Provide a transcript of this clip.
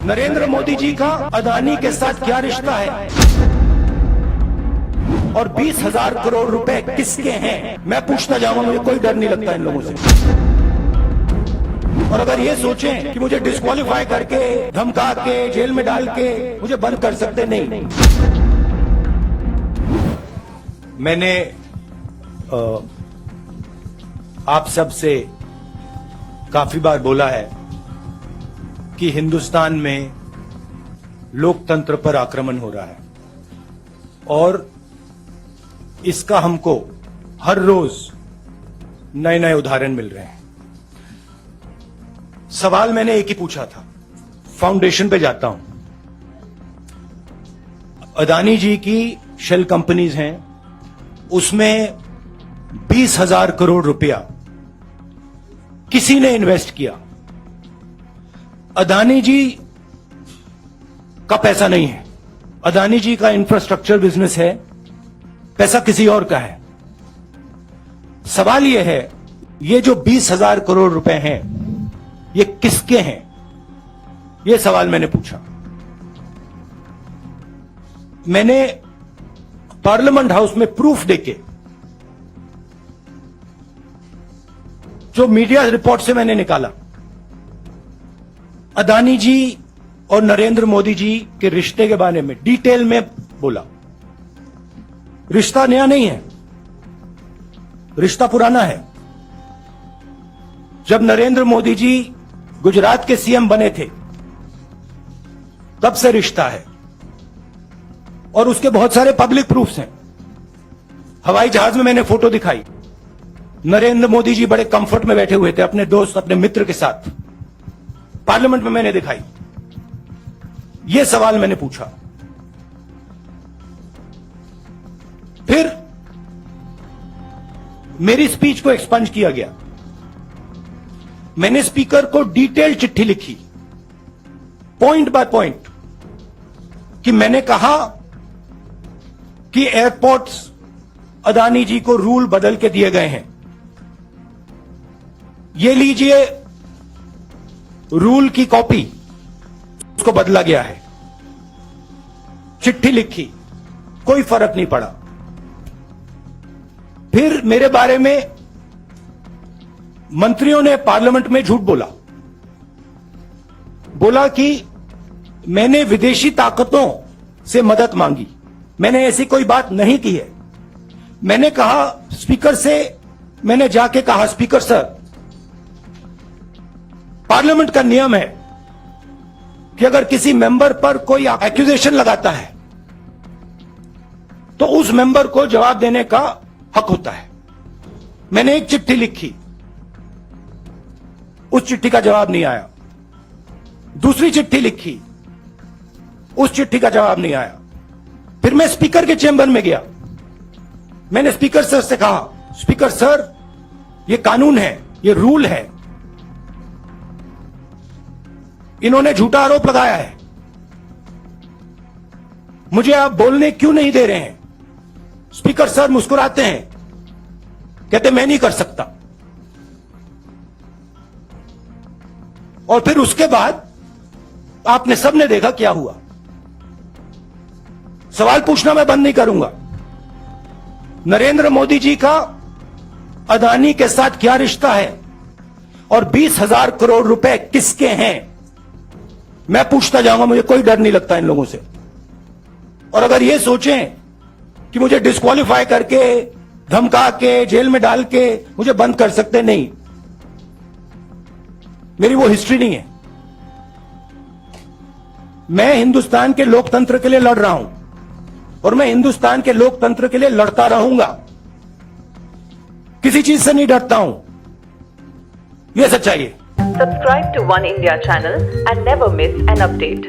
नरेंद्र मोदी जी का अदानी के साथ क्या रिश्ता है और 20,000 करोड़ रुपए किसके हैं, मैं पूछता जाऊंगा। मुझे कोई डर नहीं लगता इन लोगों से। और अगर ये सोचें कि मुझे डिस्क्वालीफाई करके, धमका के, जेल में डाल के मुझे बंद कर सकते, नहीं। मैंने आप सब से काफी बार बोला है कि हिंदुस्तान में लोकतंत्र पर आक्रमण हो रहा है और इसका हमको हर रोज नए नए उदाहरण मिल रहे हैं। सवाल मैंने एक ही पूछा था, फाउंडेशन पे जाता हूं। अदानी जी की शेल कंपनीज हैं, उसमें 20,000 करोड़ रुपया किसी ने इन्वेस्ट किया। अदानी जी का पैसा नहीं है, अदानी जी का इंफ्रास्ट्रक्चर बिजनेस है, पैसा किसी और का है। सवाल यह है, ये जो 20,000 करोड़ रुपए हैं, ये किसके हैं? ये सवाल मैंने पूछा। मैंने पार्लियामेंट हाउस में प्रूफ देके, जो मीडिया रिपोर्ट से मैंने निकाला, अदानी जी और नरेंद्र मोदी जी के रिश्ते के बारे में डिटेल में बोला। रिश्ता नया नहीं है, रिश्ता पुराना है। जब नरेंद्र मोदी जी गुजरात के सीएम बने थे, तब से रिश्ता है और उसके बहुत सारे पब्लिक प्रूफ्स हैं। हवाई जहाज में मैंने फोटो दिखाई, नरेंद्र मोदी जी बड़े कंफर्ट में बैठे हुए थे अपने दोस्त, अपने मित्र के साथ। पार्लियामेंट में मैंने दिखाई। यह सवाल मैंने पूछा। फिर मेरी स्पीच को एक्सपंज किया गया। मैंने स्पीकर को डिटेल चिट्ठी लिखी, पॉइंट बाय पॉइंट, कि मैंने कहा कि एयरपोर्ट्स अदानी जी को रूल बदल के दिए गए हैं। ये लीजिए रूल की कॉपी, उसको बदला गया है। चिट्ठी लिखी, कोई फर्क नहीं पड़ा। फिर मेरे बारे में मंत्रियों ने पार्लियामेंट में झूठ बोला कि मैंने विदेशी ताकतों से मदद मांगी। मैंने ऐसी कोई बात नहीं की है। मैंने कहा स्पीकर से, मैंने जाके कहा, स्पीकर सर, पार्लियामेंट का नियम है कि अगर किसी मेंबर पर कोई एक्यूजेशन लगाता है तो उस मेंबर को जवाब देने का हक होता है। मैंने एक चिट्ठी लिखी, उस चिट्ठी का जवाब नहीं आया। दूसरी चिट्ठी लिखी, उस चिट्ठी का जवाब नहीं आया। फिर मैं स्पीकर के चेंबर में गया। मैंने स्पीकर सर से कहा, स्पीकर सर, यह कानून है, यह रूल है, इन्होंने झूठा आरोप लगाया है, मुझे आप बोलने क्यों नहीं दे रहे हैं? स्पीकर सर मुस्कुराते हैं, कहते मैं नहीं कर सकता। और फिर उसके बाद आपने सबने देखा क्या हुआ। सवाल पूछना मैं बंद नहीं करूंगा। नरेंद्र मोदी जी का अदानी के साथ क्या रिश्ता है और 20,000 करोड़ रुपए किसके हैं, मैं पूछता जाऊंगा। मुझे कोई डर नहीं लगता इन लोगों से। और अगर ये सोचें कि मुझे डिस्क्वालीफाई करके, धमका के, जेल में डाल के मुझे बंद कर सकते, नहीं। मेरी वो हिस्ट्री नहीं है। मैं हिंदुस्तान के लोकतंत्र के लिए लड़ रहा हूं और मैं हिंदुस्तान के लोकतंत्र के लिए लड़ता रहूंगा। किसी चीज से नहीं डरता हूं, यह सच्चाई है। Subscribe to One India channel and never miss an update.